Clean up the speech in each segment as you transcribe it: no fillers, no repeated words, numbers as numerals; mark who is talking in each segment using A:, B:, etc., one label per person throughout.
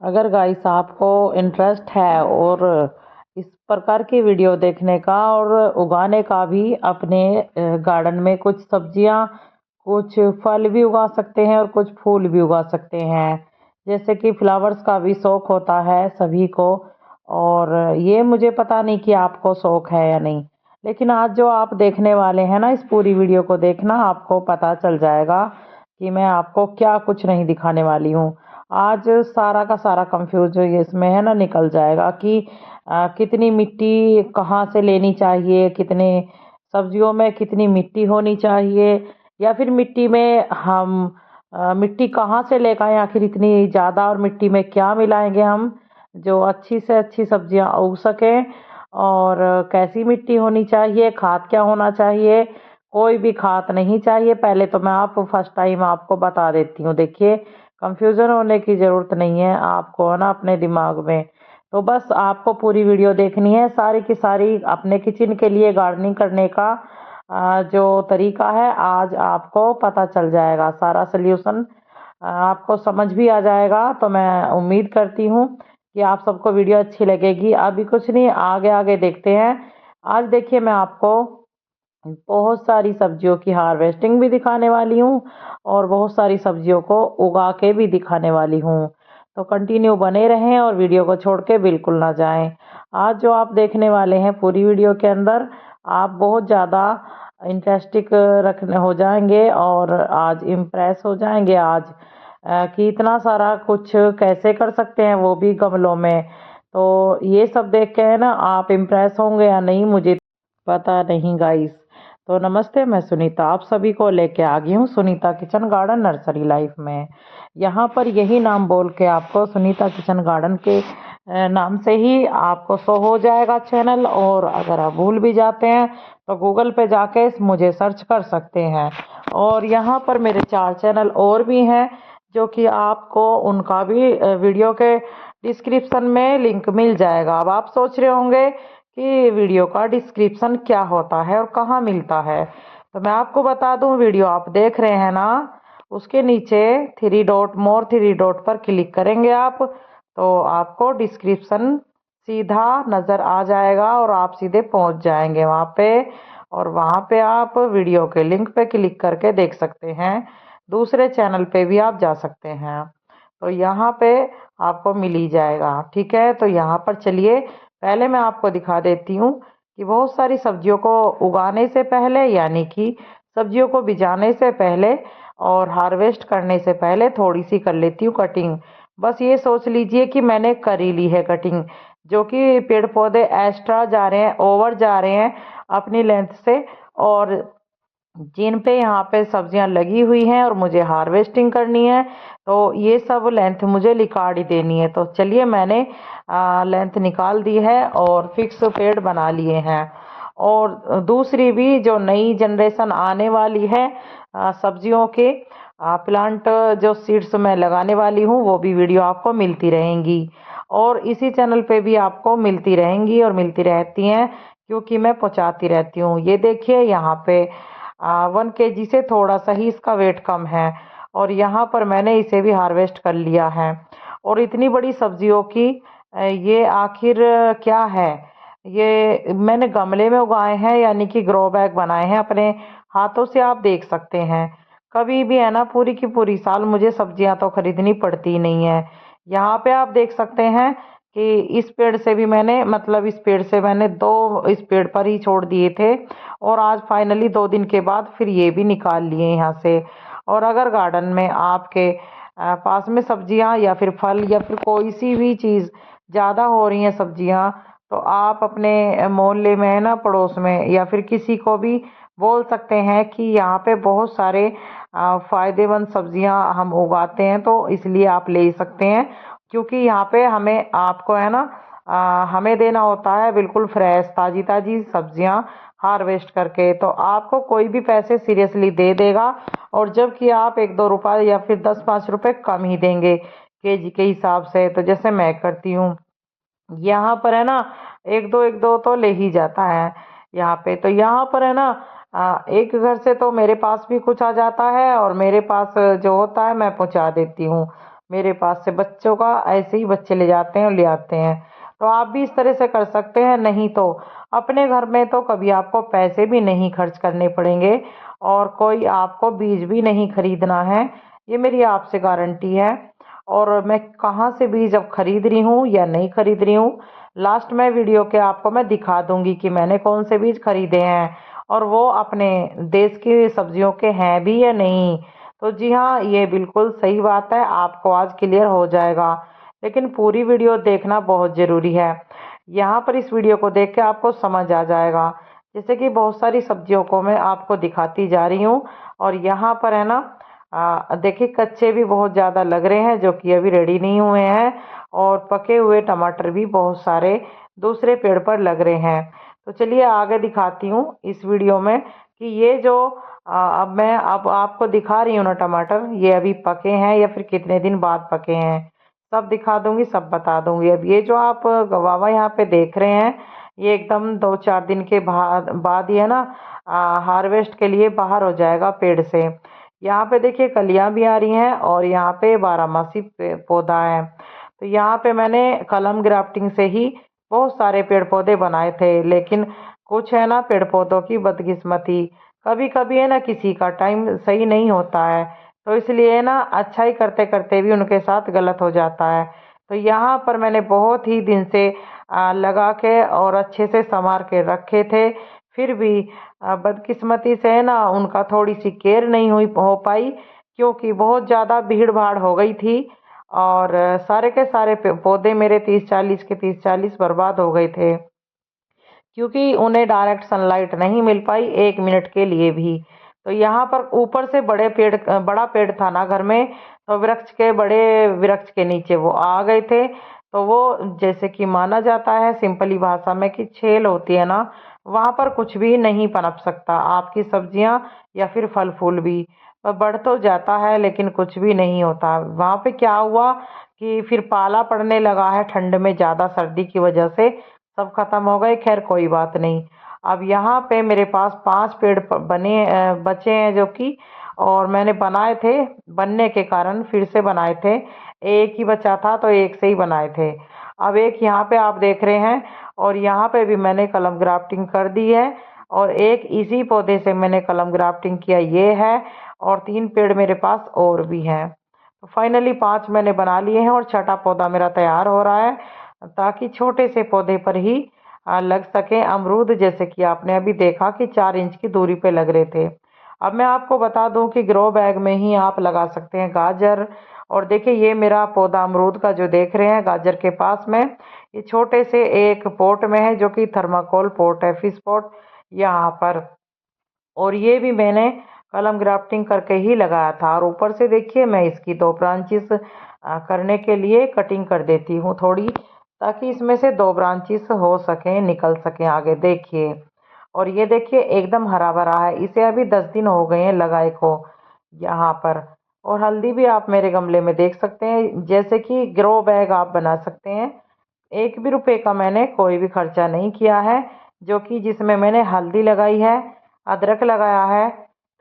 A: अगर गाइस आपको इंटरेस्ट है और इस प्रकार की वीडियो देखने का और उगाने का भी अपने गार्डन में कुछ सब्जियां, कुछ फल भी उगा सकते हैं और कुछ फूल भी उगा सकते हैं। जैसे कि फ्लावर्स का भी शौक होता है सभी को। और ये मुझे पता नहीं कि आपको शौक है या नहीं, लेकिन आज जो आप देखने वाले हैं ना, इस पूरी वीडियो को देखना, आपको पता चल जाएगा कि मैं आपको क्या कुछ नहीं दिखाने वाली हूँ। आज सारा का सारा कंफ्यूज जो ये इसमें है ना निकल जाएगा कि कितनी मिट्टी कहाँ से लेनी चाहिए, कितने सब्जियों में कितनी मिट्टी होनी चाहिए, या फिर मिट्टी में हम मिट्टी कहाँ से लेकर आए आखिर इतनी ज़्यादा, और मिट्टी में क्या मिलाएंगे हम जो अच्छी से अच्छी सब्जियां उग सकें। और कैसी मिट्टी होनी चाहिए, खाद क्या होना चाहिए। कोई भी खाद नहीं चाहिए। पहले तो मैं आप फर्स्ट टाइम आपको बता देती हूँ। देखिए, कंफ्यूजन होने की ज़रूरत नहीं है आपको, है ना, अपने दिमाग में। तो बस आपको पूरी वीडियो देखनी है, सारी की सारी अपने किचन के लिए गार्डनिंग करने का जो तरीका है आज आपको पता चल जाएगा। सारा सल्यूशन आपको समझ भी आ जाएगा। तो मैं उम्मीद करती हूँ कि आप सबको वीडियो अच्छी लगेगी। अभी कुछ नहीं, आगे आगे देखते हैं। आज देखिए, मैं आपको बहुत सारी सब्जियों की हार्वेस्टिंग भी दिखाने वाली हूँ और बहुत सारी सब्जियों को उगा के भी दिखाने वाली हूँ। तो कंटिन्यू बने रहें और वीडियो को छोड़ के बिल्कुल ना जाएं। आज जो आप देखने वाले हैं पूरी वीडियो के अंदर, आप बहुत ज़्यादा इंटरेस्टिंग रखने हो जाएंगे और आज इम्प्रेस हो जाएंगे आज कि इतना सारा कुछ कैसे कर सकते हैं, वो भी गमलों में। तो ये सब देख के है ना आप इम्प्रेस होंगे या नहीं मुझे पता नहीं गाइस। तो नमस्ते, मैं सुनीता आप सभी को लेके आ गई हूँ Sunita kitchen garden nursery life में। यहाँ पर यही नाम बोल के आपको सुनीता किचन गार्डन के नाम से ही आपको शो हो जाएगा चैनल। और अगर आप भूल भी जाते हैं तो गूगल पे जाके मुझे सर्च कर सकते हैं। और यहाँ पर मेरे 4 चैनल और भी हैं जो कि आपको उनका भी वीडियो के डिस्क्रिप्शन में लिंक मिल जाएगा। अब आप सोच रहे होंगे कि वीडियो का डिस्क्रिप्शन क्या होता है और कहाँ मिलता है। तो मैं आपको बता दूं, वीडियो आप देख रहे हैं ना, उसके नीचे 3 डॉट पर क्लिक करेंगे आप, तो आपको डिस्क्रिप्शन सीधा नज़र आ जाएगा और आप सीधे पहुंच जाएंगे वहाँ पे। और वहाँ पे आप वीडियो के लिंक पे क्लिक करके देख सकते हैं। दूसरे चैनल पे भी आप जा सकते हैं। तो यहाँ पे आपको मिल ही जाएगा। ठीक है, तो यहाँ पर चलिए पहले मैं आपको दिखा देती हूँ कि बहुत सारी सब्जियों को उगाने से पहले, यानी कि सब्जियों को बिजाने से पहले और हार्वेस्ट करने से पहले थोड़ी सी कर लेती हूँ कटिंग। बस ये सोच लीजिए कि मैंने कर ही ली है कटिंग, जो कि पेड़ पौधे एक्स्ट्रा जा रहे हैं, ओवर जा रहे हैं अपनी लेंथ से, और जिन पे यहाँ पे सब्जियां लगी हुई हैं और मुझे हार्वेस्टिंग करनी है, तो ये सब लेंथ मुझे निकाल ही देनी है। तो चलिए, मैंने लेंथ निकाल दी है और फिक्स पेड़ बना लिए हैं। और दूसरी भी जो नई जनरेशन आने वाली है सब्जियों के प्लांट, जो सीड्स मैं लगाने वाली हूँ, वो भी वीडियो आपको मिलती रहेंगी और इसी चैनल पे भी आपको मिलती रहेंगी और मिलती रहती हैं, क्योंकि मैं पहुँचाती रहती हूँ। ये देखिए, यहाँ पे 1 kg से थोड़ा सा ही इसका वेट कम है और यहाँ पर मैंने इसे भी हार्वेस्ट कर लिया है। और इतनी बड़ी सब्जियों की ये आखिर क्या है, ये मैंने गमले में उगाए हैं, यानी कि ग्रो बैग बनाए हैं अपने हाथों से। आप देख सकते हैं, कभी भी है ना पूरी की पूरी साल मुझे सब्जियां तो खरीदनी पड़ती नहीं है। यहाँ पे आप देख सकते हैं कि इस पेड़ से भी मैंने, मतलब इस पेड़ से मैंने 2 इस पेड़ पर ही छोड़ दिए थे और आज फाइनली 2 दिन के बाद फिर ये भी निकाल लिए यहाँ से। और अगर गार्डन में आपके पास में सब्जियां या फिर फल या फिर कोई सी भी चीज़ ज़्यादा हो रही हैं सब्जियां, तो आप अपने मोहल्ले में ना, पड़ोस में, या फिर किसी को भी बोल सकते हैं कि यहाँ पे बहुत सारे फायदेमंद सब्जियां हम उगाते हैं, तो इसलिए आप ले सकते हैं। क्योंकि यहाँ पे हमें, आपको है ना, हमें देना होता है बिल्कुल फ्रेश ताजी ताजी सब्जियां हार्वेस्ट करके। तो आपको कोई भी पैसे सीरियसली दे देगा, और जबकि आप 1-2 रुपए या फिर 10-5 रुपए कम ही देंगे केजी के हिसाब से। तो जैसे मैं करती हूँ यहाँ पर, है ना, एक दो तो ले ही जाता है यहाँ पे। तो यहाँ पर है ना, एक घर से तो मेरे पास भी कुछ आ जाता है और मेरे पास जो होता है मैं पहुँचा देती हूँ। मेरे पास से बच्चों का, ऐसे ही बच्चे ले जाते हैं और ले आते हैं। तो आप भी इस तरह से कर सकते हैं। नहीं तो अपने घर में तो कभी आपको पैसे भी नहीं खर्च करने पड़ेंगे और कोई आपको बीज भी नहीं खरीदना है, ये मेरी आपसे गारंटी है। और मैं कहाँ से बीज अब खरीद रही हूँ या नहीं खरीद रही हूँ, लास्ट में वीडियो के आपको मैं दिखा दूंगी कि मैंने कौन से बीज खरीदे हैं और वो अपने देश की सब्जियों के हैं भी या नहीं। तो जी हाँ, ये बिल्कुल सही बात है, आपको आज क्लियर हो जाएगा। लेकिन पूरी वीडियो देखना बहुत ज़रूरी है। यहाँ पर इस वीडियो को देख के आपको समझ आ जाएगा। जैसे कि बहुत सारी सब्जियों को मैं आपको दिखाती जा रही हूँ और यहाँ पर है ना, देखिए कच्चे भी बहुत ज़्यादा लग रहे हैं जो कि अभी रेडी नहीं हुए हैं, और पके हुए टमाटर भी बहुत सारे दूसरे पेड़ पर लग रहे हैं। तो चलिए आगे दिखाती हूँ इस वीडियो में कि ये जो अब मैं अब आपको दिखा रही हूँ ना टमाटर, ये अभी पके हैं या फिर कितने दिन बाद पके हैं, सब दिखा दूंगी, सब बता दूंगी। अब ये जो आप गवावा यहाँ पे देख रहे हैं, ये एकदम 2-4 दिन के बाद बाद ही है ना हार्वेस्ट के लिए बाहर हो जाएगा पेड़ से। यहाँ पे देखिए कलियां भी आ रही हैं और यहाँ पे बारहमासी पौधा है। तो यहाँ पे मैंने कलम ग्राफ्टिंग से ही बहुत सारे पेड़ पौधे बनाए थे, लेकिन कुछ है ना पेड़ पौधों की बदकिस्मती, कभी कभी है ना किसी का टाइम सही नहीं होता है, तो इसलिए ना अच्छाई करते करते भी उनके साथ गलत हो जाता है। तो यहाँ पर मैंने बहुत ही दिन से लगा के और अच्छे से संवार के रखे थे, फिर भी बदकिस्मती से ना उनका थोड़ी सी केयर नहीं हुई हो पाई, क्योंकि बहुत ज़्यादा भीड़ भाड़ हो गई थी और सारे के सारे पौधे मेरे 30-40 के 30-40 बर्बाद हो गए थे, क्योंकि उन्हें डायरेक्ट सनलाइट नहीं मिल पाई 1 मिनट के लिए भी। तो यहाँ पर ऊपर से बड़ा पेड़ था ना घर में, तो बड़े वृक्ष के नीचे वो आ गए थे। तो वो जैसे कि माना जाता है सिंपली भाषा में कि छेल होती है ना, वहाँ पर कुछ भी नहीं पनप सकता, आपकी सब्जियाँ या फिर फल फूल भी बढ़ तो जाता है लेकिन कुछ भी नहीं होता। वहाँ पे क्या हुआ कि फिर पाला पड़ने लगा है, ठंड में ज़्यादा सर्दी की वजह से सब खत्म हो गए। खैर कोई बात नहीं। अब यहाँ पे मेरे पास 5 पेड़ बचे हैं जो कि, और मैंने बनाए थे, बनने के कारण फिर से बनाए थे। एक ही बचा था तो एक से ही बनाए थे। अब एक यहाँ पे आप देख रहे हैं और यहाँ पे भी मैंने कलम ग्राफ्टिंग कर दी है, और एक इसी पौधे से मैंने कलम ग्राफ्टिंग किया, ये है। और 3 पेड़ मेरे पास और भी हैं। तो फाइनली 5 मैंने बना लिए हैं और छठा पौधा मेरा तैयार हो रहा है, ताकि छोटे से पौधे पर ही लग सके अमरूद, जैसे कि आपने अभी देखा कि 4 इंच की दूरी पे लग रहे थे। अब मैं आपको बता दूं कि ग्रो बैग में ही आप लगा सकते हैं गाजर। और देखिए ये मेरा पौधा अमरूद का जो देख रहे हैं गाजर के पास में, ये छोटे से एक पोट में है जो कि थर्माकोल पोट है, फिश पोट यहाँ पर। और ये भी मैंने कलम ग्राफ्टिंग करके ही लगाया था। और ऊपर से देखिए मैं इसकी 2 ब्रांचेस करने के लिए कटिंग कर देती हूँ थोड़ी, ताकि इसमें से 2 ब्रांचेस हो सकें, निकल सकें आगे, देखिए। और ये देखिए एकदम हरा भरा है, इसे अभी 10 दिन हो गए हैं लगाए को यहाँ पर। और हल्दी भी आप मेरे गमले में देख सकते हैं, जैसे कि ग्रो बैग आप बना सकते हैं। 1 भी रुपए का मैंने कोई भी खर्चा नहीं किया है, जो कि जिसमें मैंने हल्दी लगाई है, अदरक लगाया है,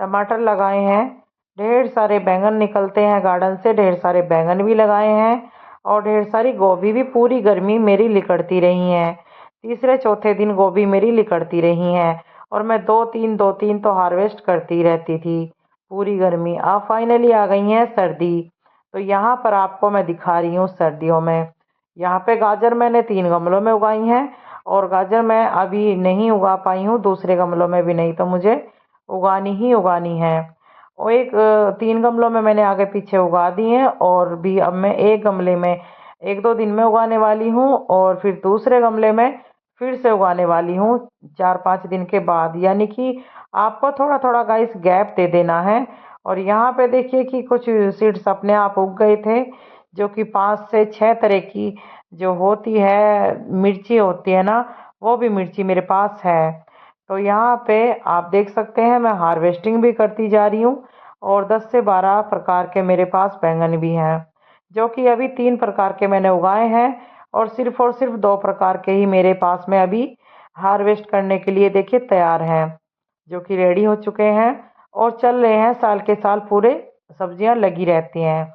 A: टमाटर लगाए हैं, ढेर सारे बैंगन निकलते हैं गार्डन से, ढेर सारे बैंगन भी लगाए हैं, और ढेर सारी गोभी भी पूरी गर्मी मेरी लिकड़ती रही हैं। तीसरे चौथे दिन गोभी मेरी लिकड़ती रही हैं, और मैं 2-3 तो हार्वेस्ट करती रहती थी पूरी गर्मी। अब फाइनली आ गई हैं सर्दी, तो यहाँ पर आपको मैं दिखा रही हूँ सर्दियों में। यहाँ पे गाजर मैंने 3 गमलों में उगाई हैं, और गाजर मैं अभी नहीं उगा पाई हूँ दूसरे गमलों में भी, नहीं तो मुझे उगानी ही उगानी है। और 3 गमलों में मैंने आगे पीछे उगा दी हैं, और भी अब मैं एक गमले में 1-2 दिन में उगाने वाली हूँ, और फिर दूसरे गमले में फिर से उगाने वाली हूँ 4-5 दिन के बाद। यानी कि आपको थोड़ा थोड़ा गाइस गैप दे देना है। और यहाँ पे देखिए कि कुछ सीड्स अपने आप उग गए थे, जो कि 5 से 6 तरह की जो होती है मिर्ची होती है ना, वो भी मिर्ची मेरे पास है। तो यहाँ पे आप देख सकते हैं मैं हार्वेस्टिंग भी करती जा रही हूँ, और 10 से 12 प्रकार के मेरे पास बैंगन भी हैं, जो कि अभी 3 प्रकार के मैंने उगाए हैं, और सिर्फ 2 प्रकार के ही मेरे पास में अभी हार्वेस्ट करने के लिए देखिए तैयार हैं, जो कि रेडी हो चुके हैं और चल रहे हैं, साल के साल पूरे सब्जियां लगी रहती हैं।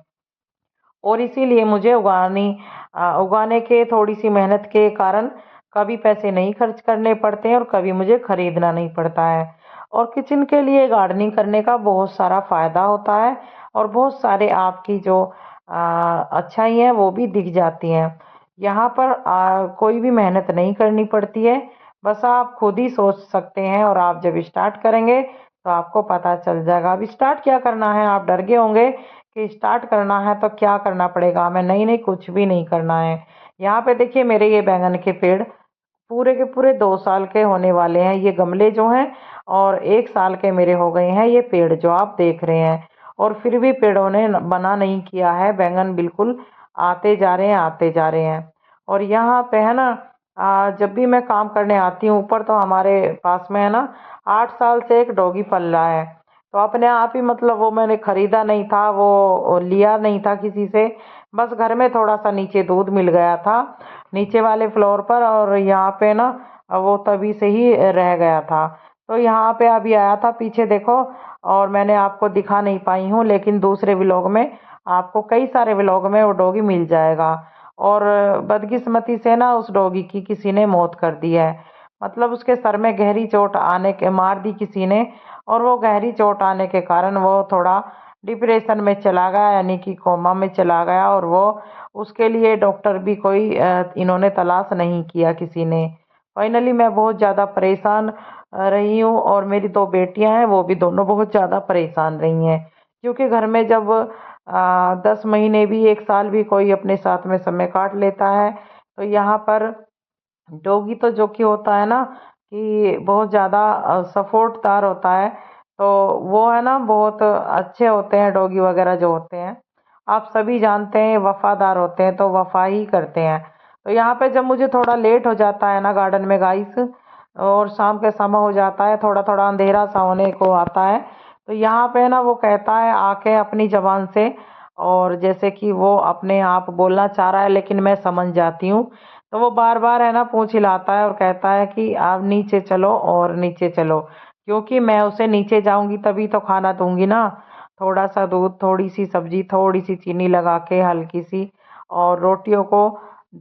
A: और इसीलिए मुझे उगाने के थोड़ी सी मेहनत के कारण कभी पैसे नहीं खर्च करने पड़ते हैं और कभी मुझे खरीदना नहीं पड़ता है। और किचन के लिए गार्डनिंग करने का बहुत सारा फायदा होता है और बहुत सारे आपकी जो अच्छाई हैं वो भी दिख जाती हैं। यहाँ पर कोई भी मेहनत नहीं करनी पड़ती है, बस आप खुद ही सोच सकते हैं और आप जब स्टार्ट करेंगे तो आपको पता चल जाएगा। अब स्टार्ट क्या करना है, आप डर गए होंगे कि स्टार्ट करना है तो क्या करना पड़ेगा हमें। नहीं नहीं, कुछ भी नहीं करना है। यहाँ पे देखिए मेरे ये बैंगन के पेड़ पूरे के पूरे 2 साल के होने वाले हैं। ये गमले जो हैं और 1 साल के मेरे हो गए हैं ये पेड़ जो आप देख रहे हैं। और फिर भी पेड़ों ने बना नहीं किया है, बैंगन बिल्कुल आते जा रहे हैं आते जा रहे हैं। और यहाँ पे है ना जब भी मैं काम करने आती हूँ ऊपर तो हमारे पास में है ना 8 साल से एक डॉगी पल रहा है। तो अपने आप ही मतलब वो मैंने खरीदा नहीं था, वो लिया नहीं था किसी से, बस घर में थोड़ा सा नीचे दूध मिल गया था नीचे वाले फ्लोर पर और यहाँ पे ना वो तभी से ही रह गया था। तो यहाँ पे अभी आया था पीछे देखो, और मैंने आपको दिखा नहीं पाई हूँ लेकिन दूसरे व्लॉग में आपको कई सारे व्लॉग में वो डॉगी मिल जाएगा। और बदकिस्मती से ना उस डॉगी की किसी ने मौत कर दी है, मतलब उसके सर में गहरी चोट आने के मार दी किसी ने, और वो गहरी चोट आने के कारण वो थोड़ा डिप्रेशन में चला गया, यानी कि कोमा में चला गया। और वो उसके लिए डॉक्टर भी कोई इन्होंने तलाश नहीं किया किसी ने। फाइनली मैं बहुत ज़्यादा परेशान रही हूँ और मेरी 2 बेटियां हैं वो भी दोनों बहुत ज़्यादा परेशान रही हैं, क्योंकि घर में जब 10 महीने भी 1 साल भी कोई अपने साथ में समय काट लेता है तो यहाँ पर डॉगी तो जो कि होता है ना कि बहुत ज़्यादा सपोर्टदार होता है। तो वो है ना बहुत अच्छे होते हैं डॉगी वगैरह जो होते हैं, आप सभी जानते हैं वफादार होते हैं तो वफा ही करते हैं। तो यहाँ पे जब मुझे थोड़ा लेट हो जाता है ना गार्डन में गाइस, और शाम के समय हो जाता है, थोड़ा थोड़ा अंधेरा सा होने को आता है, तो यहाँ पे ना वो कहता है आके अपनी जबान से, और जैसे कि वो अपने आप बोलना चाह रहा है लेकिन मैं समझ जाती हूँ, तो वो बार बार है ना पूंछ हिलाता है और कहता है कि आप नीचे चलो और नीचे चलो, क्योंकि मैं उसे नीचे जाऊंगी तभी तो खाना दूंगी ना। थोड़ा सा दूध, थोड़ी सी सब्जी, थोड़ी सी चीनी लगा के हल्की सी, और रोटियों को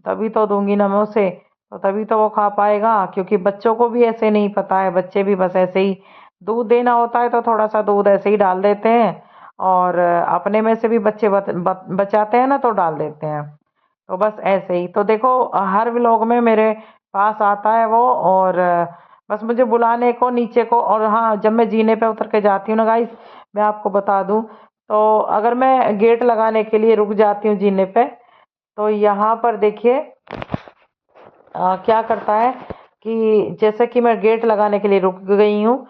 A: तभी तो दूंगी ना मैं उसे, तो तभी तो वो खा पाएगा। क्योंकि बच्चों को भी ऐसे नहीं पता है, बच्चे भी बस ऐसे ही दूध देना होता है तो थोड़ा सा दूध ऐसे ही डाल देते हैं, और अपने में से भी बच्चे बचाते हैं ना तो डाल देते हैं। तो बस ऐसे ही तो देखो हर व्लॉग में मेरे पास आता है वो, और बस मुझे बुलाने को नीचे को। और हाँ, जब मैं जीने पे उतर के जाती हूँ ना गाइस, मैं आपको बता दूं, तो अगर मैं गेट लगाने के लिए रुक जाती हूँ जीने पे, तो यहाँ पर देखिए क्या करता है कि जैसे कि मैं गेट लगाने के लिए रुक गई हूँ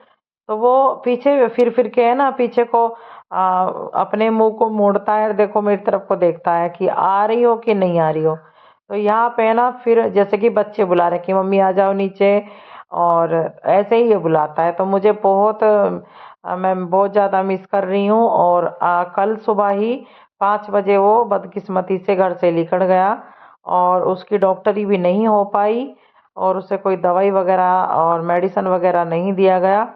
A: तो वो पीछे फिर के है ना पीछे को अपने मुंह को मोड़ता है और देखो मेरी तरफ को देखता है कि आ रही हो कि नहीं आ रही हो। तो यहाँ पे है ना फिर जैसे कि बच्चे बुला रहे कि मम्मी आ जाओ नीचे, और ऐसे ही ये बुलाता है। तो मुझे मैं बहुत ज़्यादा मिस कर रही हूँ। और कल सुबह ही 5 बजे वो बदकिस्मती से घर से निकल गया और उसकी डॉक्टरी भी नहीं हो पाई, और उसे कोई दवाई वगैरह और मेडिसिन वगैरह नहीं दिया गया,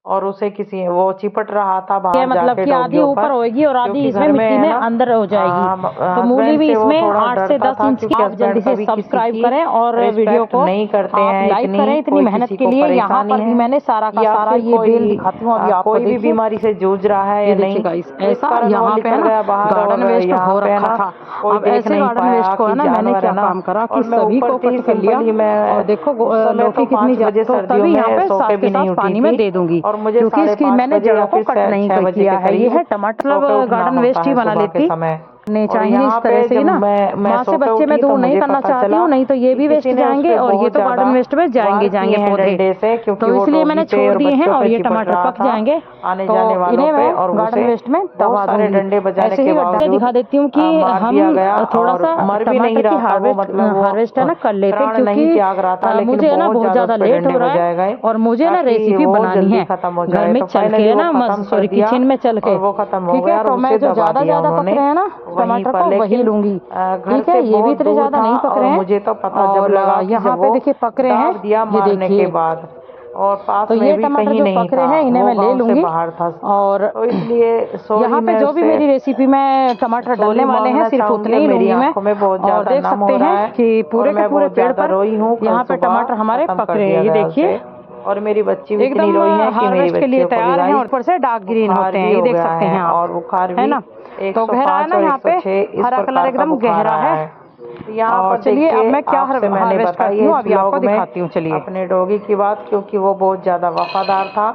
A: और उसे किसी वो चिपट रहा था
B: ये
A: बाहर
B: मतलब
A: जाके
B: कि आधी
A: डॉगियों
B: ऊपर
A: पर,
B: होएगी और आधी
A: क्योंकि
B: इसमें
A: घर में
B: मिट्टी
A: है
B: में
A: ना
B: अंदर हो जाएगी। तो मूली
A: हस्बैंड
B: भी
A: से वो
B: इसमें
A: थोड़ा
B: 8 से
A: डरता
B: 10
A: था,
B: इंच की
A: क्योंकि
B: आप जल्दी
A: हस्बैंड
B: से
A: कभी किसी
B: सब्सक्राइब
A: की
B: करें और वीडियो
A: रिस्पेक्ट
B: को
A: नहीं करते
B: आप
A: हैं
B: लाइक
A: इतनी,
B: करें इतनी
A: कोई
B: मेहनत
A: किसी
B: के
A: को
B: लिए। यहाँ
A: परेशानी
B: पर भी
A: है
B: मैंने सारा का
A: या
B: सारा
A: फिर
B: ये बेल
A: कोई
B: दिखाती हूँ अभी आपको,
A: कोई भी
B: देखिए
A: बीमारी से जूझ रहा है या
B: ये देखिए
A: नहीं,
B: गाइस,
A: तो इस
B: ऐसा
A: कारण वो
B: यहाँ पे है
A: निकल
B: ना
A: गया बाहर।
B: गार्डन
A: और
B: वेस्ट
A: यहाँ
B: हो
A: पे है
B: रखा
A: ना
B: था।
A: कोई
B: अब
A: देख
B: ऐसे
A: नहीं
B: गार्डन
A: पाया
B: वेस्ट को है
A: कि
B: ना मैंने
A: जानवर है
B: क्या
A: ना।
B: काम करा
A: और
B: कि
A: मैं
B: सभी
A: ऊपर
B: को
A: थी
B: कट कर लिया,
A: सिंपली, मैं
B: और देखो
A: उस समय तो
B: लौकी कितनी
A: 5 बजे
B: तो
A: सर्दियों
B: तभी यहाँ
A: में
B: पे
A: सो के
B: साथ
A: भी
B: के
A: नहीं
B: साथ
A: उठी
B: पानी में
A: थी,
B: दे दूंगी,
A: और मुझे
B: क्योंकि
A: साढ़े
B: इसकी
A: पाँच
B: मैंने
A: बजे या
B: जड़ों को
A: फिर
B: कट नहीं
A: 6 बजे
B: किया
A: के
B: है। ये
A: करीब
B: है टमाटर
A: सो के
B: मतलब
A: उठना
B: गार्डन
A: होता
B: वेस्ट ही
A: है
B: बना
A: सुबह के
B: लेती
A: समय।
B: ने
A: और
B: चाहिए इस
A: यहाँ
B: तरह
A: पे
B: से
A: जब
B: ही ना।
A: मैं
B: माँ
A: सो
B: से
A: के
B: बच्चे मैं
A: उठी
B: दूर
A: तो
B: नहीं
A: मुझे
B: करना
A: पता
B: चाहती
A: चला
B: हूँ, नहीं तो ये
A: कि
B: भी
A: किसी
B: वेस्ट
A: ने उस
B: जाएंगे
A: पे
B: और ये
A: बहुत
B: तो गार्डन
A: ज्यादा
B: वेस्ट में जाएंगे
A: वार
B: जाएंगे
A: किए हैं
B: पौधे।
A: डंडे से, क्योंकि
B: तो
A: वो
B: इसलिए
A: डॉगी
B: मैंने
A: पे
B: छोड़
A: और
B: दिए हैं
A: बच्चों
B: और
A: पे
B: ये
A: चिपट
B: टमाटर
A: रहा
B: पक
A: था
B: जाएंगे
A: आने
B: तो
A: जाने वालों
B: इन्हें
A: पे,
B: मैं
A: और
B: गार्डन
A: उसे
B: वेस्ट में
A: बहुत
B: दबा
A: सारे
B: दूंगी।
A: डंडे बजाने
B: ऐसे
A: के
B: ही गड्ढा
A: बावजूद
B: दिखा देती हूँ कि
A: मार
B: हम
A: दिया गया,
B: थोड़ा
A: और
B: सा
A: मर भी
B: टमाटर
A: नहीं
B: की
A: रहा था वो, मतलब वो
B: हार्वेस्ट है ना कर लेते हैं,
A: प्राण नहीं
B: क्योंकि
A: त्याग रहा था, लेकिन
B: मुझे है ना
A: बहुत
B: बहुत
A: ज्यादा उस
B: ज्यादा
A: पे
B: लेट
A: डंडे
B: हो रहा है
A: बजाए गए
B: और मुझे ना
A: ताकि
B: रेसिपी
A: वो
B: बनानी
A: जल्दी
B: है
A: खत्म हो
B: घर
A: जाए।
B: में
A: तो
B: चल के,
A: फाइनली
B: है
A: वो
B: ना
A: खत्म कर
B: सॉरी
A: दिया
B: किचन में चल
A: और
B: के।
A: वो खत्म हो
B: ठीक है,
A: गया और
B: तो मैं
A: उसे
B: जो
A: दबा
B: ज्यादा
A: दिया
B: ज्यादा पक
A: उन्होंने
B: रहे हैं ना
A: वहीं
B: टमाटर
A: पर।
B: को वही
A: लेकिन
B: लूंगी।
A: घर
B: ठीक है,
A: से
B: ये भी
A: बहुत
B: इतने
A: दूर
B: ज्यादा
A: था,
B: नहीं पक
A: और
B: रहे हैं।
A: मुझे तो पता जब
B: और
A: लगा कि
B: यहाँ
A: जब
B: पे
A: वो
B: देखिए पक रहे हैं,
A: दाब दिया
B: ये
A: मारने के
B: देखिए
A: बाद, और पास
B: तो
A: में
B: ये
A: भी
B: टमाटर
A: कहीं
B: जो
A: नहीं
B: पक रहे
A: था,
B: हैं इन्हें
A: वो
B: मैं ले
A: गाँव से
B: लूंगी।
A: बाहर था।
B: और
A: तो इसलिए सॉरी
B: यहाँ पे
A: मैं
B: जो भी
A: उससे
B: मेरी रेसिपी में टमाटर डलने वाले हैं
A: मांगना
B: सिर्फ
A: चाहूंगी।
B: उतने ही
A: मेरी
B: लूंगी मैं।
A: आंखों में बहुत
B: और
A: ज्यादा
B: देख
A: नम
B: सकते
A: हो रहा
B: हैं
A: है
B: कि
A: और
B: पूरे के
A: मैं
B: पूरे
A: बहुत
B: पेड़
A: ज्यादा
B: पर
A: रोई हूँ। कल
B: यहाँ पे
A: सुबह
B: टमाटर हमारे
A: खत्म
B: पक
A: कर
B: रहे हैं,
A: दिया
B: ये
A: गया
B: देखिए
A: उसे, और मेरी बच्ची भी इतनी
B: एकदम
A: रोई है कि मेरी
B: हार्वेस्ट के लिए
A: बच्चियों को भी
B: तैयार हैं और
A: गाइस
B: ऊपर से डार्क ग्रीन
A: बुखार
B: होते हैं,
A: भी
B: ये
A: हो
B: देख
A: गया
B: सकते
A: है,
B: हैं आप,
A: और बुखार
B: है
A: भी
B: ना। तो गहरा है
A: 105
B: ना,
A: और
B: यहाँ पे
A: 106 इस
B: हरा कलर
A: प्रकार का
B: एकदम
A: बुखार
B: गहरा
A: आया
B: है।
A: है। तो यहाँ
B: और
A: पर
B: चलिए अब
A: देखिए
B: मैं क्या
A: आपसे मैंने
B: हार्वेस्ट
A: बताई
B: करती
A: है
B: हूँ,
A: इस
B: अभी आपको
A: ब्लॉग में
B: दिखाती हूँ, चलिए।
A: अपने डॉगी की बात, क्योंकि वो बहुत ज़्यादा वफादार था।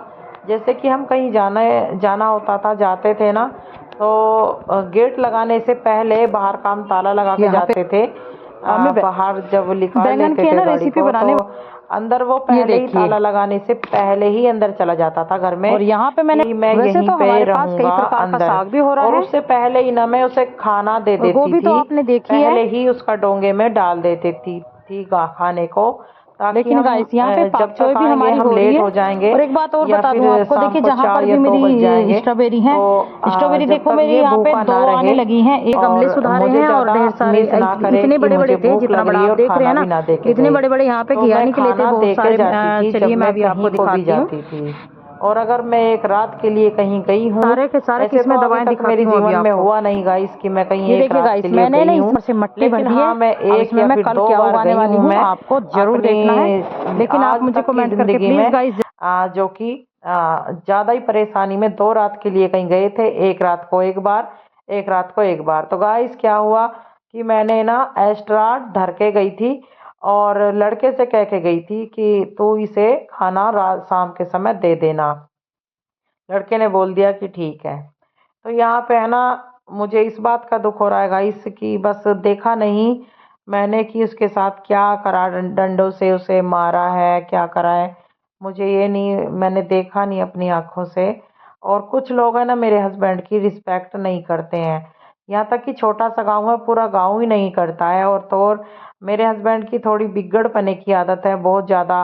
A: जैसे कि हम कहीं जाना होता था, जाते थे ना, तो गेट लगाने से पहले बाहर काम ताला लगा के
B: यहाँ पे
A: जाते थे।
B: मैं
A: बाहर जब निकाल
B: बैंगन
A: लेते
B: की है
A: थे
B: ना
A: गाड़ी
B: रेसिपी
A: को,
B: बनाने,
A: तो अंदर वो
B: ये
A: पहले ही
B: देखिए।
A: ताला लगाने से पहले ही अंदर चला जाता था घर में
B: और यहाँ पे मैंने
A: कि मैं
B: वैसे
A: यहीं
B: तो
A: पे
B: हमारे पास कई
A: रहूंगा
B: प्रकार का
A: अंदर।
B: साग भी हो रहा
A: और
B: है,
A: उससे पहले ही ना मैं उसे खाना दे
B: और
A: देती
B: गोभी तो
A: थी,
B: आपने देखी है।
A: पहले ही उसका डोंगे में डाल देती थी खाने को, ताकि
B: लेकिन
A: हम
B: गाइस यहाँ पे
A: जब
B: पाकचोय
A: तक
B: भी
A: आएंगे
B: हमारी
A: हम
B: हो रही
A: लेट
B: है।
A: हो जाएंगे,
B: और एक बात और
A: या
B: बता दूं
A: फिर
B: आपको,
A: शाम
B: देखिए
A: को
B: जहाँ
A: 4
B: पर
A: या
B: भी
A: 2 बज
B: मेरी
A: जाएंगे।
B: स्ट्रॉबेरी है,
A: तो
B: स्ट्रॉबेरी
A: जब
B: देखो
A: तक
B: मेरी
A: ये
B: यहाँ पे
A: भूखा
B: 2
A: ना
B: आने
A: रहे
B: लगी हैं, एक गमले
A: और
B: सुधारे
A: मुझे
B: हैं और
A: ज़्यादा
B: ढेर सारे
A: मिस ना करे
B: इतने
A: कि
B: बड़े बड़े
A: मुझे
B: थे,
A: भूख
B: जितना
A: लग
B: बड़ा
A: रही है
B: आप
A: और
B: देख रहे
A: खाना
B: हैं ना,
A: भी ना दे के
B: इतने
A: गई,
B: बड़े बड़े यहाँ पे
A: तो
B: घिया
A: मैं
B: निकले थे
A: खाना
B: बहुत
A: दे के
B: सारे।
A: जाती थी जब
B: चलिए मैं
A: मैं
B: अभी आपको
A: कहीं को भी
B: दिखाती हूँ।
A: जाती थी। और अगर मैं एक रात के लिए कहीं गई हूँ,
B: सारे के सारे
A: ऐसे तो
B: किस्में
A: अभी
B: दवाएं
A: तक
B: दिखाती
A: मेरे
B: हूँ अभी
A: जीवन में
B: आपको।
A: हुआ नहीं गाइस कि मैं कहीं
B: ये
A: एक
B: देखिए
A: रात के
B: गाइस,
A: लिए
B: मैंने ना
A: गई
B: इस
A: हूँ,
B: पर से मट्टी भर
A: लेकिन
B: दी है।
A: हाँ मैं
B: अब
A: एक
B: इसमें
A: या
B: मैं
A: फिर
B: कल
A: 2
B: क्या
A: बार
B: उगाने
A: गई
B: वाली
A: हूँ
B: हूँ
A: मैं
B: आपको जरूर देखना है।
A: अपने
B: लेकिन आप
A: आज
B: मुझे
A: तक की
B: कमेंट करके
A: जिंदगी
B: प्लीज
A: में,
B: गाइस,
A: जो कि ज़्यादा ही परेशानी में 2 रात के लिए कहीं गए थे, एक रात को एक बार, एक रात को एक बार। तो गाइस क्या हुआ कि मैंने ना एक्स्ट्रा धर के गई थी और लड़के से कह के गई थी कि तू इसे खाना रात शाम के समय दे देना। लड़के ने बोल दिया कि ठीक है। तो यहाँ पे है ना, मुझे इस बात का दुख हो रहा है गाइस कि बस देखा नहीं मैंने कि उसके साथ क्या करा, डंडों से उसे मारा है, क्या करा है, मुझे ये नहीं, मैंने देखा नहीं अपनी आंखों से। और कुछ लोग हैं ना मेरे हस्बैंड की रिस्पेक्ट नहीं करते हैं, यहाँ तक कि छोटा सा गांव है, पूरा गांव ही नहीं करता है। और तो और मेरे हस्बैंड की थोड़ी बिगड़ पने की आदत है, बहुत ज़्यादा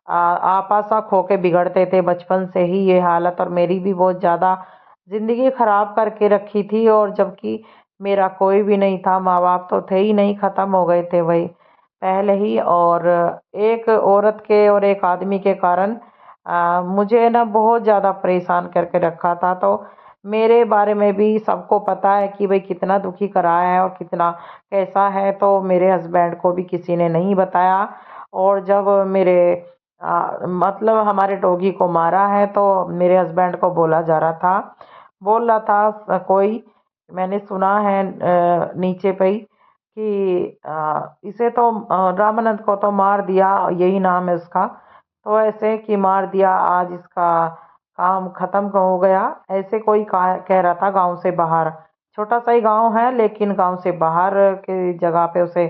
A: आपा सा खो के बिगड़ते थे बचपन से ही ये हालत, और मेरी भी बहुत ज़्यादा ज़िंदगी ख़राब करके रखी थी। और जबकि मेरा कोई भी नहीं था, माँ बाप तो थे ही नहीं, ख़त्म हो गए थे वही पहले ही। और एक औरत के और एक आदमी के कारण मुझे ना बहुत ज़्यादा परेशान करके रखा था। तो मेरे बारे में भी सबको पता है कि भाई कितना दुखी कराया है और कितना कैसा है, तो मेरे हस्बैंड को भी किसी ने नहीं बताया। और जब मेरे मतलब हमारे डॉगी को मारा है तो मेरे हस्बैंड को बोला जा रहा था, बोल रहा था कोई, मैंने सुना है नीचे पे ही कि इसे तो रामानंद को तो मार दिया, यही नाम है उसका, तो ऐसे कि मार दिया, आज इसका काम खत्म हो गया, ऐसे कोई कह रहा था गांव से बाहर। छोटा सा ही गांव है लेकिन गांव से बाहर की जगह पे उसे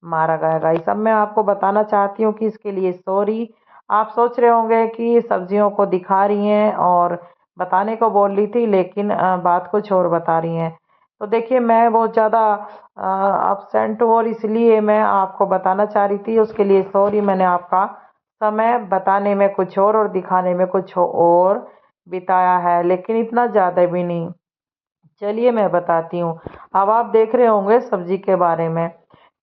A: मारा गया। गाइस अब मैं आपको बताना चाहती हूँ कि इसके लिए सॉरी। आप सोच रहे होंगे कि सब्जियों को दिखा रही हैं और बताने को बोल रही थी, लेकिन बात कुछ और बता रही हैं। तो देखिए मैं बहुत ज़्यादा अपसेंट हूँ और इसलिए मैं आपको बताना चाह रही थी, उसके लिए सॉरी। मैंने आपका समय बताने में कुछ और दिखाने में कुछ और बिताया है, लेकिन इतना ज़्यादा भी नहीं। चलिए मैं बताती हूँ। अब आप देख रहे होंगे सब्जी के बारे में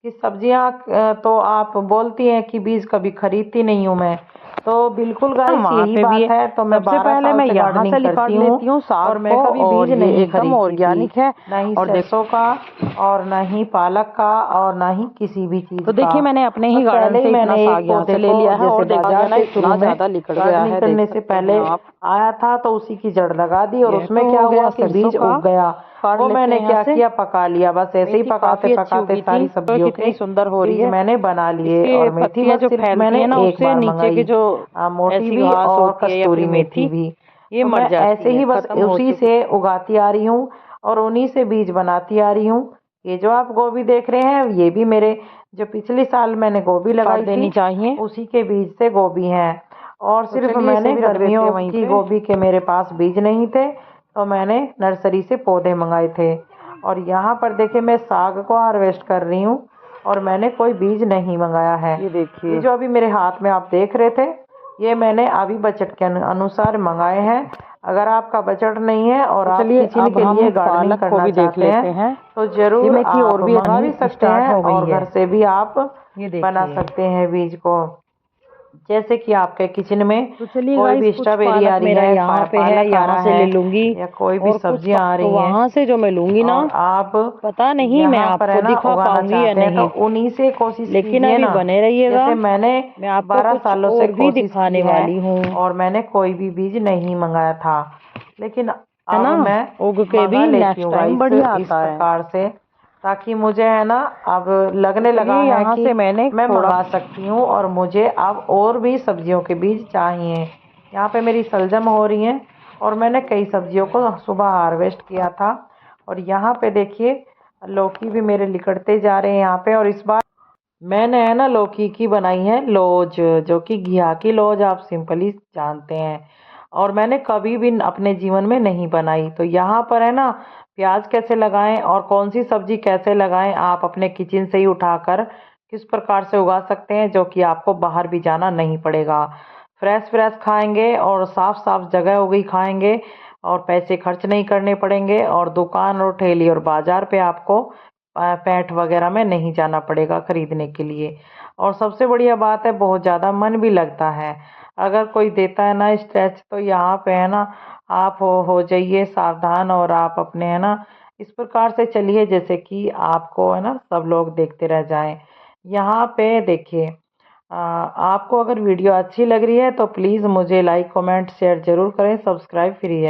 A: कि सब्जियाँ तो आप बोलती हैं कि बीज कभी खरीदती नहीं हूँ मैं, तो बिल्कुल गाइस
B: वहाँ
A: यही
B: पे भी
A: बात
B: है।
A: है। तो मैं
B: सबसे
A: 12
B: पहले
A: साल
B: मैं
A: से
B: यहाँ से
A: गार्डनिंग
B: निकाल
A: करती
B: लेती
A: हूँ
B: हूँ साग
A: और मैं
B: को,
A: कभी
B: और
A: बीज
B: ये
A: नहीं
B: एकदम
A: खरीदती थी,
B: ऑर्गेनिक है।
A: ना ही
B: और
A: सरसों का और ना ही पालक का और ना ही किसी भी चीज़
B: तो
A: का।
B: देखिए मैंने अपने ही
A: बस
B: गार्डन
A: पहले ही
B: से इतना
A: मैंने एक
B: साग यहाँ से
A: पौधे
B: ले
A: को
B: लिया है,
A: जैसे
B: और देखा गया
A: बाजार
B: ना
A: से शुरू
B: इतना
A: में
B: ज्यादा निकल गया
A: गार्डनिंग
B: है, देख
A: करने से
B: सकते
A: पहले
B: हैं आप।
A: आया था, तो उसी की जड़ लगा दी और
B: यह
A: उसमें
B: तो
A: क्या
B: हो
A: हुआ
B: गया
A: कि
B: सरसों
A: बीज
B: का,
A: उग गया।
B: काट
A: वो
B: लेते
A: मैंने
B: हैं यहाँ
A: क्या
B: से।
A: किया, पका लिया, बस ऐसे ही
B: मेथी
A: पकाते
B: काफी अच्छी
A: पकाते
B: उगी थी,
A: सारी
B: तो
A: सब्जियों
B: कितनी
A: के
B: सुंदर हो रही
A: बीज
B: है।
A: मैंने बना लिए।
B: इसकी
A: और मेथी
B: पत्तियां
A: बस
B: जो
A: सिर्फ
B: फैलती
A: मैंने
B: है ना,
A: एक
B: उससे
A: बार
B: नीचे की
A: मंगाई,
B: जो
A: मोटी
B: ऐसी
A: भी
B: घास
A: और
B: होती है या
A: कस्तूरी
B: फिर
A: मेथी
B: मेथी,
A: भी।
B: ये
A: तो
B: मर
A: मैं ऐसे
B: जाती है,
A: ही बस
B: खत्म हो
A: उसी
B: चुकी।
A: से उगाती आ रही हूँ और उन्हीं से बीज बनाती आ रही हूँ। ये जो आप गोभी देख रहे हैं ये भी मेरे जो पिछले साल मैंने गोभी
B: काट
A: लगाई
B: देनी
A: थी
B: चाहिए।
A: उसी के बीज से गोभी हैं। और
B: तो
A: सिर्फ
B: चलिए इसे
A: मैंने
B: भी रख देते
A: गर्मियों
B: हैं वहीं
A: की
B: पे।
A: गोभी के मेरे पास बीज नहीं थे, तो मैंने नर्सरी से पौधे मंगाए थे। और यहाँ पर देखिए मैं साग को हार्वेस्ट कर रही हूँ और मैंने कोई बीज नहीं मंगाया है।
B: ये देखिए,
A: ये जो अभी मेरे हाथ में आप देख रहे थे, ये मैंने अभी बजट के अनुसार मंगाए हैं। अगर आपका बजट नहीं है और
B: तो
A: आप
B: चलिए
A: किसी
B: अब
A: के
B: हम
A: लिए गार्डनिंग
B: पालक को
A: करना
B: भी देख
A: चाहते हैं
B: लेते हैं।
A: तो
B: ये
A: जरूर
B: मेथी
A: आप
B: और भी
A: मंगा भी सकते
B: स्टार्ट
A: हैं
B: हो गई
A: और
B: है,
A: घर से भी आप
B: ये
A: बना
B: देखिए।
A: सकते हैं बीज को। जैसे कि आपके किचन में
B: तो चलिए
A: कोई भी
B: गाइस, कुछ
A: स्ट्रॉबेरी आ
B: पालक
A: रही
B: मेरा
A: है,
B: यहाँ पे है,
A: पालक आ
B: यहाँ
A: रहा
B: से ले
A: है
B: लूंगी।
A: या कोई भी
B: और कुछ
A: सब्जियां आ
B: तो
A: रही हैं
B: वहां से जो मैं लूंगी ना,
A: और आप
B: पता नहीं मैं
A: यहाँ पर
B: आपको
A: है ना
B: दिखा
A: उगाना
B: पाऊंगी या
A: चाहते हैं तो
B: नहीं,
A: उन्हीं से कोशिश
B: लेकिन
A: कीजिए
B: अभी
A: ना।
B: बने रहिएगा।
A: जैसे मैंने
B: मैं आपको
A: 12
B: कुछ
A: सालों से
B: और भी
A: कोशिश की
B: दिखाने
A: है
B: वाली हूँ,
A: और मैंने कोई भी बीज नहीं मंगाया था, लेकिन
B: है
A: अब
B: ना।
A: मैं
B: उग के
A: मंगा
B: भी
A: लेती
B: नेक्स्ट
A: हूँ
B: टाइम
A: गाइस
B: बढ़िया
A: इस
B: आता है।
A: प्रकार से, ताकि मुझे है ना अब
B: तो
A: लगने लगा
B: चलिए
A: है
B: यहाँ
A: कि
B: से मैंने
A: मैं
B: थोड़ा,
A: मंगा सकती हूँ और मुझे अब और भी सब्जियों के बीज चाहिए। यहाँ पे मेरी शलजम हो रही है और मैंने कई सब्जियों को सुबह हार्वेस्ट किया था। और यहाँ पे देखिए लौकी भी मेरे लिकड़ते जा रहे हैं यहाँ पे। और इस बार मैंने है ना लौकी की बनाई है लौज, जो कि घिया की लौज आप सिंपली जानते हैं, और मैंने कभी भी अपने जीवन में नहीं बनाई। तो यहाँ पर है ना प्याज कैसे लगाएं और कौन सी सब्जी कैसे लगाएं आप अपने किचन से ही उठाकर किस प्रकार से उगा सकते हैं, जो कि आपको बाहर भी जाना नहीं पड़ेगा। फ्रेश फ्रेश खाएंगे और साफ साफ जगह हो गई खाएंगे और पैसे खर्च नहीं करने पड़ेंगे और दुकान और ठेली और बाजार पे आपको पैठ वगैरह में नहीं जाना पड़ेगा खरीदने के लिए। और सबसे बढ़िया बात है बहुत ज़्यादा मन भी लगता है। अगर कोई देता है ना स्ट्रेच तो यहाँ पे है ना आप हो जाइए सावधान और आप अपने है ना इस प्रकार से चलिए जैसे कि आपको है ना सब लोग देखते रह जाएं। यहाँ पे देखिए आपको अगर वीडियो अच्छी लग रही है तो प्लीज़ मुझे लाइक कमेंट शेयर ज़रूर करें, सब्सक्राइब फ्री है।